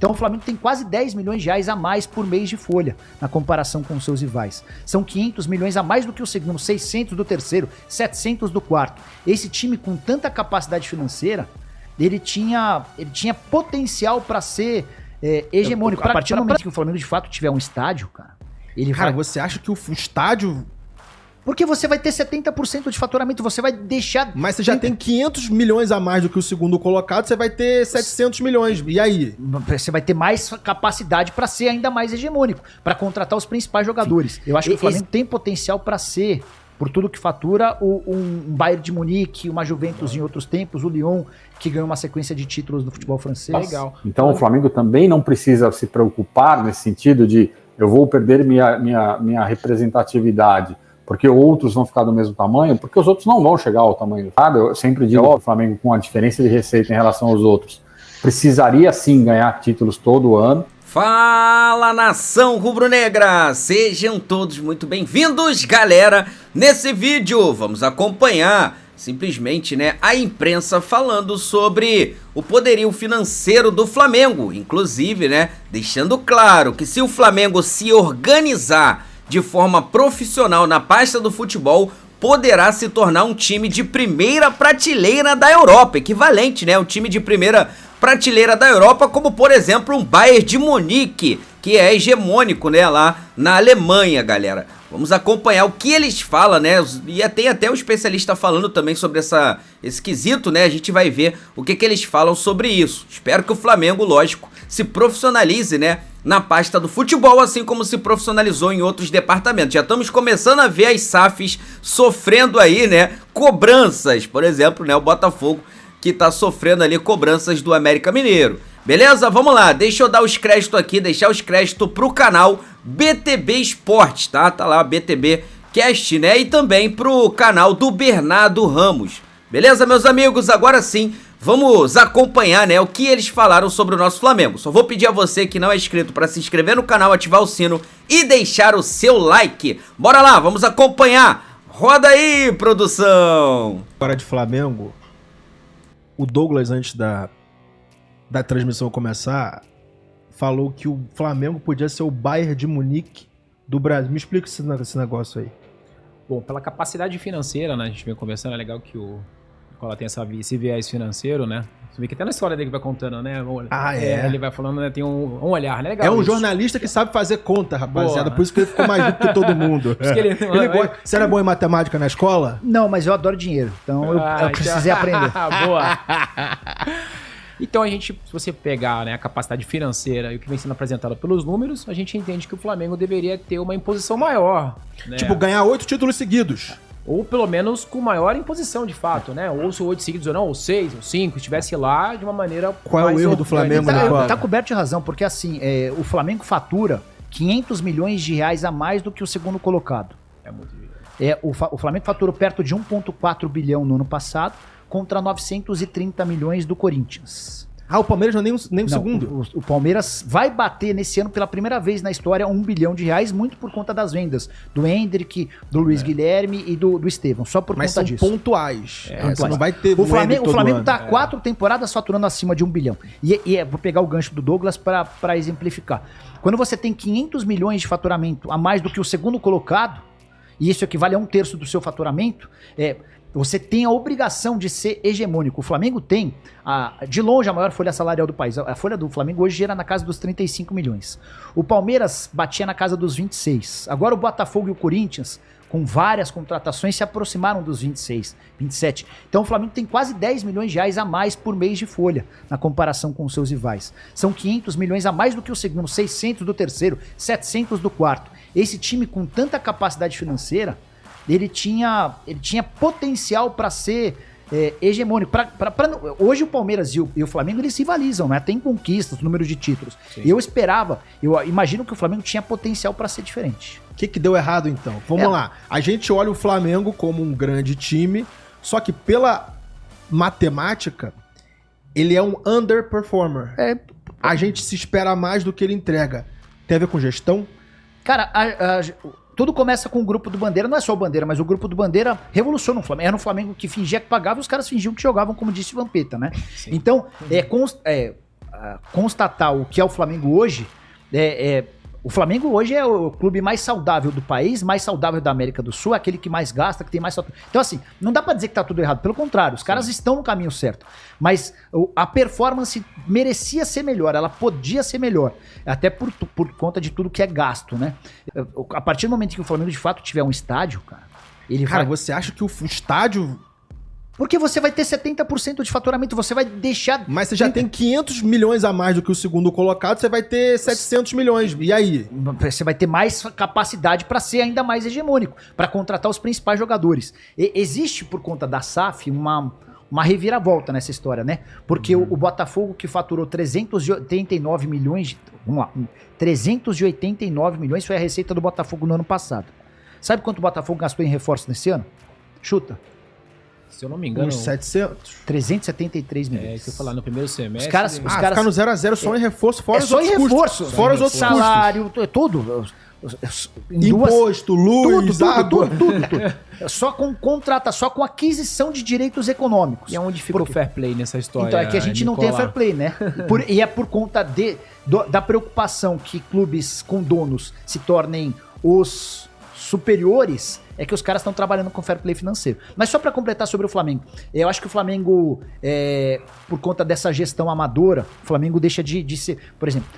Então o Flamengo tem quase 10 milhões de reais a mais por mês de folha, na comparação com os seus rivais. São 500 milhões a mais do que o segundo, 600 do terceiro, 700 do quarto. Esse time com tanta capacidade financeira, ele tinha potencial para ser hegemônico. A partir do momento que o Flamengo de fato tiver um estádio, cara, você acha que o estádio... Porque você vai ter 70% de faturamento, você vai deixar... Mas você já tem 500 milhões a mais do que o segundo colocado, você vai ter 700 milhões. E aí? Você vai ter mais capacidade para ser ainda mais hegemônico, para contratar os principais jogadores. Sim. Eu acho que o Flamengo tem potencial para ser, por tudo que fatura, um Bayern de Munique, uma Juventus em outros tempos, o Lyon, que ganhou uma sequência de títulos do futebol francês. Legal. Então o Flamengo também não precisa se preocupar nesse sentido de eu vou perder minha representatividade, porque outros vão ficar do mesmo tamanho, porque os outros não vão chegar ao tamanho, sabe? Eu sempre digo, o Flamengo com a diferença de receita em relação aos outros, precisaria sim ganhar títulos todo ano. Fala, nação rubro-negra! Sejam todos muito bem-vindos, galera! Nesse vídeo vamos acompanhar simplesmente, a imprensa falando sobre o poderio financeiro do Flamengo, inclusive, deixando claro que se o Flamengo se organizar de forma profissional na pasta do futebol, poderá se tornar um time de primeira prateleira da Europa, equivalente, um time de primeira prateleira da Europa, como por exemplo um Bayern de Munique, que é hegemônico, lá na Alemanha, galera. Vamos acompanhar o que eles falam, e tem até um especialista falando também sobre esse quesito, a gente vai ver o que eles falam sobre isso. Espero que o Flamengo, lógico, se profissionalize, na pasta do futebol, assim como se profissionalizou em outros departamentos. Já estamos começando a ver as SAFs sofrendo aí, cobranças. Por exemplo, o Botafogo, que tá sofrendo ali cobranças do América Mineiro. Beleza? Vamos lá, deixa eu dar os créditos aqui, deixar os créditos pro canal BTB Esportes, tá? Tá lá, BTB Cast, e também pro canal do Bernardo Ramos. Beleza, meus amigos? Agora sim, vamos acompanhar, o que eles falaram sobre o nosso Flamengo. Só vou pedir a você que não é inscrito para se inscrever no canal, ativar o sino e deixar o seu like. Bora lá, vamos acompanhar. Roda aí, produção! Agora de Flamengo, o Douglas, antes da transmissão começar, falou que o Flamengo podia ser o Bayern de Munique do Brasil. Me explica esse negócio aí. Bom, pela capacidade financeira, a gente vem conversando, é legal que o Nicola tem esse viés financeiro, Você vê que até na história dele que vai contando, ele vai falando, tem um olhar, Legal. É um jornalista que sabe fazer conta, rapaziada. Por isso que ele ficou mais rico que todo mundo. Você era bom em matemática na escola? Não, mas eu adoro dinheiro. Então eu precisei aprender. Boa. Então se você pegar a capacidade financeira e o que vem sendo apresentado pelos números, a gente entende que o Flamengo deveria ter uma imposição maior. Tipo, ganhar 8 títulos seguidos. Ou pelo menos com maior imposição, de fato, Ou se 8 seguidos ou não, ou 6, ou 5, estivesse lá de uma maneira... Qual é o erro do Flamengo? Tá coberto de razão, porque assim, o Flamengo fatura 500 milhões de reais a mais do que o segundo colocado. É muito dinheiro. O Flamengo faturou perto de 1,4 bilhão no ano passado, contra 930 milhões do Corinthians. O Palmeiras não é nem o segundo? O Palmeiras vai bater nesse ano pela primeira vez na história 1 bilhão de reais, muito por conta das vendas do Hendrick, do Luiz Guilherme e do Estevão, só por conta disso. Mas são pontuais. Você não vai ter o Flamengo tá 4 temporadas faturando acima de 1 bilhão. E vou pegar o gancho do Douglas para exemplificar. Quando você tem 500 milhões de faturamento a mais do que o segundo colocado, e isso equivale a 1/3 do seu faturamento, você tem a obrigação de ser hegemônico. O Flamengo tem, de longe, a maior folha salarial do país. A folha do Flamengo hoje gira na casa dos 35 milhões. O Palmeiras batia na casa dos 26. Agora o Botafogo e o Corinthians, com várias contratações, se aproximaram dos 26, 27. Então o Flamengo tem quase 10 milhões de reais a mais por mês de folha, na comparação com os seus rivais. São 500 milhões a mais do que o segundo, 600 do terceiro, 700 do quarto. Esse time com tanta capacidade financeira, ele tinha potencial para ser hegemônico. Hoje o Palmeiras e o Flamengo, eles rivalizam, tem conquistas, número de títulos. Sim. Eu imagino que o Flamengo tinha potencial para ser diferente. O que deu errado então? Vamos lá. A gente olha o Flamengo como um grande time, só que pela matemática, ele é um underperformer. A gente se espera mais do que ele entrega. Tem a ver com gestão? Cara, tudo começa com o grupo do Bandeira, não é só o Bandeira, mas o grupo do Bandeira revolucionou o Flamengo. Era um Flamengo que fingia que pagava e os caras fingiam que jogavam, como disse o Vampeta, Sim. Então, constatar o que é o Flamengo hoje, o Flamengo hoje é o clube mais saudável do país, mais saudável da América do Sul, é aquele que mais gasta, que tem mais... Então assim, não dá pra dizer que tá tudo errado, pelo contrário, os caras estão no caminho certo, mas a performance merecia ser melhor, ela podia ser melhor, até por conta de tudo que é gasto, né? A partir do momento que o Flamengo de fato tiver um estádio, cara, você acha que o estádio... Porque você vai ter 70% de faturamento, você vai deixar... Mas você já tem 500 milhões a mais do que o segundo colocado, você vai ter 700 milhões. E aí? Você vai ter mais capacidade para ser ainda mais hegemônico, para contratar os principais jogadores. Existe, por conta da SAF, uma reviravolta nessa história, né? Porque o Botafogo, que faturou 389 milhões... Vamos lá. 389 milhões foi a receita do Botafogo no ano passado. Sabe quanto o Botafogo gastou em reforço nesse ano? Chuta. Se eu não me engano... Uns 700? 373 milhões. É, isso que eu falar, no primeiro semestre... Os caras ficar no 0x0 só em reforço, fora os outros custos. Fora os outros salário, tudo. Imposto, luz, água. Tudo. Só com contrata, só com aquisição de direitos econômicos. E é onde fica o fair play nessa história? Então é que a gente não tem fair play, né? E é por conta da preocupação que clubes com donos se tornem os superiores, é que os caras estão trabalhando com fair play financeiro. Mas só para completar sobre o Flamengo, eu acho que o Flamengo, por conta dessa gestão amadora, o Flamengo deixa de ser... Por exemplo,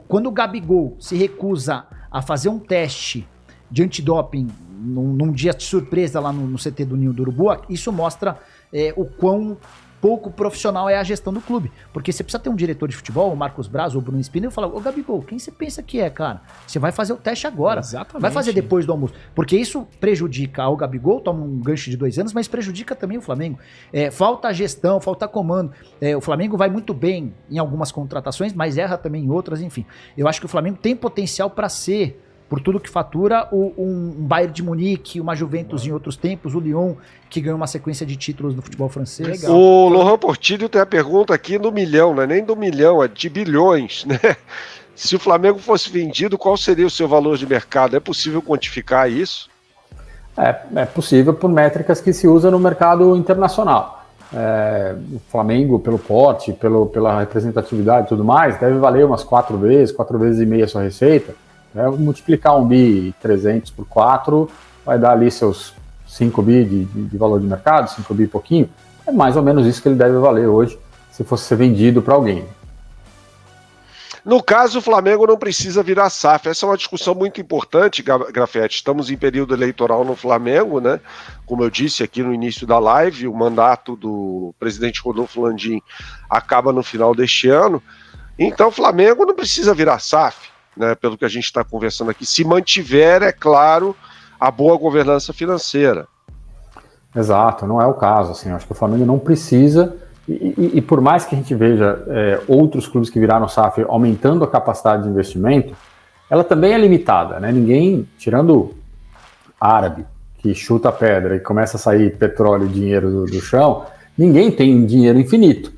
quando o Gabigol se recusa a fazer um teste de antidoping num dia de surpresa lá no CT do Ninho do Urubu, isso mostra o quão pouco profissional é a gestão do clube. Porque você precisa ter um diretor de futebol, o Marcos Braz ou o Bruno Spindler, e falar: ô Gabigol, quem você pensa que é, cara? Você vai fazer o teste agora. Exatamente. Vai fazer depois do almoço. Porque isso prejudica ao Gabigol, toma um gancho de 2 anos, mas prejudica também o Flamengo. Falta gestão, falta comando. O Flamengo vai muito bem em algumas contratações, mas erra também em outras, enfim. Eu acho que o Flamengo tem potencial para ser, por tudo que fatura, um Bayern de Munique, uma Juventus em outros tempos, o Lyon, que ganhou uma sequência de títulos no futebol francês. Legal. O Lohan Portillo tem a pergunta aqui no milhão, não é nem do milhão, é de bilhões, né? Se o Flamengo fosse vendido, qual seria o seu valor de mercado? É possível quantificar isso? É possível por métricas que se usam no mercado internacional. O Flamengo, pelo porte, pela representatividade e tudo mais, deve valer umas 4 vezes e meia a sua receita. Multiplicar 1 bi 300 por 4 vai dar ali seus 5 bi de valor de mercado, 5 bi e pouquinho. É mais ou menos isso que ele deve valer hoje, se fosse ser vendido para alguém. No caso, o Flamengo não precisa virar SAF. Essa é uma discussão muito importante, Grafete. Estamos em período eleitoral no Flamengo, né? Como eu disse aqui no início da live, o mandato do presidente Rodolfo Landim acaba no final deste ano. Então, o Flamengo não precisa virar SAF. Né, pelo que a gente está conversando aqui, se mantiver, é claro, a boa governança financeira. Exato, não é o caso. Assim, acho que o Flamengo não precisa, e por mais que a gente veja outros clubes que viraram SAF aumentando a capacidade de investimento, ela também é limitada. Né? Ninguém, tirando árabe, que chuta a pedra e começa a sair petróleo e dinheiro do chão, ninguém tem dinheiro infinito.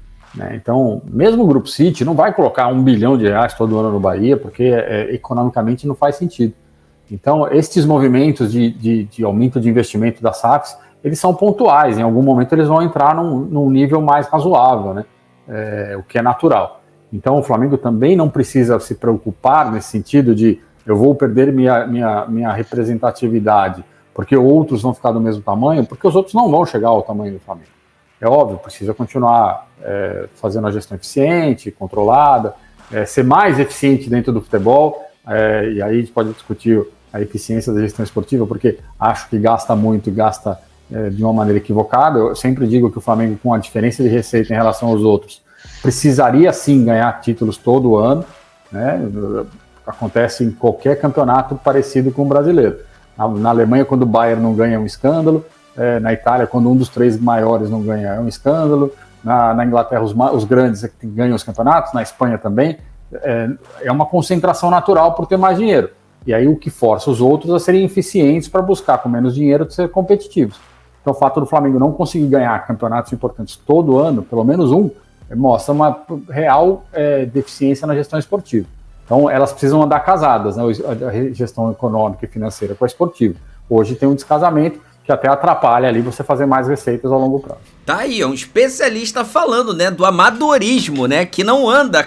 Então, mesmo o Grupo City não vai colocar R$1 bilhão todo ano no Bahia, porque economicamente não faz sentido. Então, estes movimentos de aumento de investimento das SAFs, eles são pontuais, em algum momento eles vão entrar num nível mais razoável, né? O que é natural. Então, o Flamengo também não precisa se preocupar nesse sentido de eu vou perder minha representatividade, porque outros vão ficar do mesmo tamanho, porque os outros não vão chegar ao tamanho do Flamengo. É óbvio, precisa continuar fazendo a gestão eficiente, controlada, ser mais eficiente dentro do futebol, e aí a gente pode discutir a eficiência da gestão esportiva, porque acho que gasta muito e gasta de uma maneira equivocada. Eu sempre digo que o Flamengo, com a diferença de receita em relação aos outros, precisaria sim ganhar títulos todo ano, né? Acontece em qualquer campeonato parecido com o brasileiro. Na Alemanha, quando o Bayern não ganha, é um escândalo. Na Itália, quando um dos 3 maiores não ganha, é um escândalo. Na Inglaterra, os grandes é que ganham os campeonatos. Na Espanha também. É uma concentração natural por ter mais dinheiro. E aí o que força os outros a serem eficientes para buscar, com menos dinheiro, ser competitivos. Então o fato do Flamengo não conseguir ganhar campeonatos importantes todo ano, pelo menos um, mostra uma real deficiência na gestão esportiva. Então elas precisam andar casadas, né? A gestão econômica e financeira com a esportiva. Hoje tem um descasamento que até atrapalha ali você fazer mais receitas ao longo prazo. Tá aí, é um especialista falando, né, do amadorismo, né, que não anda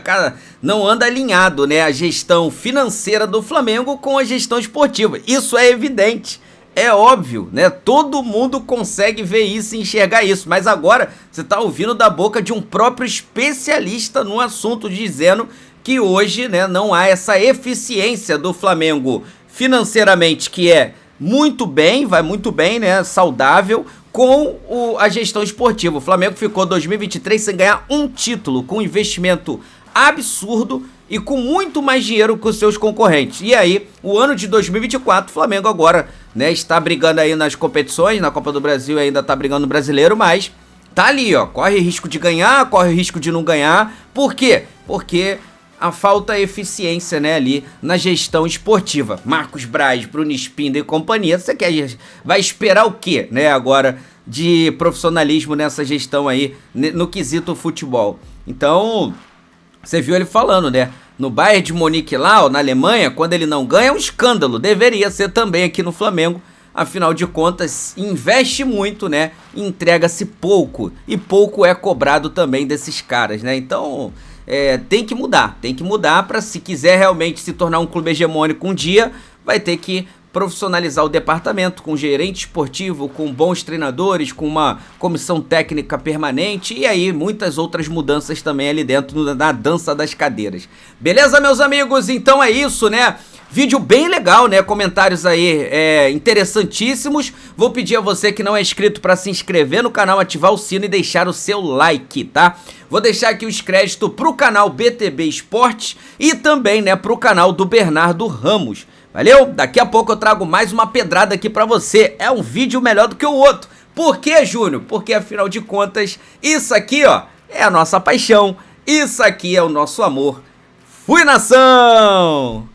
alinhado, né, a gestão financeira do Flamengo com a gestão esportiva. Isso é evidente, é óbvio, né, todo mundo consegue ver isso e enxergar isso, mas agora você tá ouvindo da boca de um próprio especialista no assunto, dizendo que hoje, né, não há essa eficiência do Flamengo financeiramente, que é muito bem, vai muito bem, né, saudável, com a gestão esportiva. O Flamengo ficou 2023 sem ganhar um título, com um investimento absurdo e com muito mais dinheiro que os seus concorrentes. E aí, o ano de 2024, o Flamengo agora, né, está brigando aí nas competições, na Copa do Brasil ainda está brigando no Brasileiro, mas tá ali, ó, corre risco de ganhar, corre risco de não ganhar. Por quê? Porque a falta de eficiência, né, ali na gestão esportiva. Marcos Braz, Bruno Spindler e companhia, você vai esperar o quê, né, agora de profissionalismo nessa gestão aí, no quesito futebol? Então, você viu ele falando, né, no Bayern de Munique lá, ó, na Alemanha, quando ele não ganha é um escândalo, deveria ser também aqui no Flamengo, afinal de contas, investe muito, né, entrega-se pouco, e pouco é cobrado também desses caras, né, então tem que mudar para, se quiser realmente se tornar um clube hegemônico um dia, vai ter que profissionalizar o departamento com gerente esportivo, com bons treinadores, com uma comissão técnica permanente e aí muitas outras mudanças também ali dentro na dança das cadeiras. Beleza, meus amigos? Então é isso, né? Vídeo bem legal, né? Comentários aí interessantíssimos. Vou pedir a você que não é inscrito para se inscrever no canal, ativar o sino e deixar o seu like, tá? Vou deixar aqui os créditos pro canal BTB Esportes e também, né, pro canal do Bernardo Ramos. Valeu? Daqui a pouco eu trago mais uma pedrada aqui pra você. É um vídeo melhor do que o outro. Por quê, Júnior? Porque afinal de contas, isso aqui, ó, é a nossa paixão. Isso aqui é o nosso amor. Fui, nação!